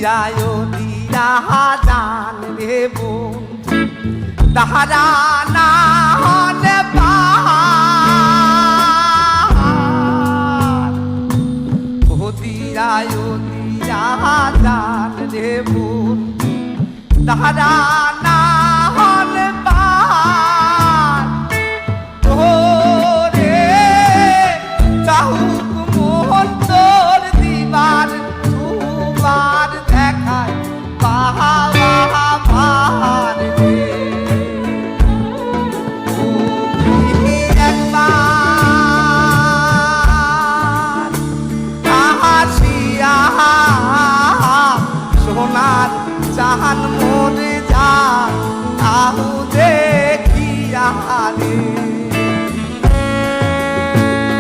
দিরায় দিরা জান রে বোন তাহারা না হলে পার ও দিরায় দিরা জান রে বোন তাহারা না হলে পার ও রে চাহুক মোহন তোর দিবার দুবার দেখায় পাহাড় রে একবার আসিয়া সোনার জাহান মোরে যা আহু দে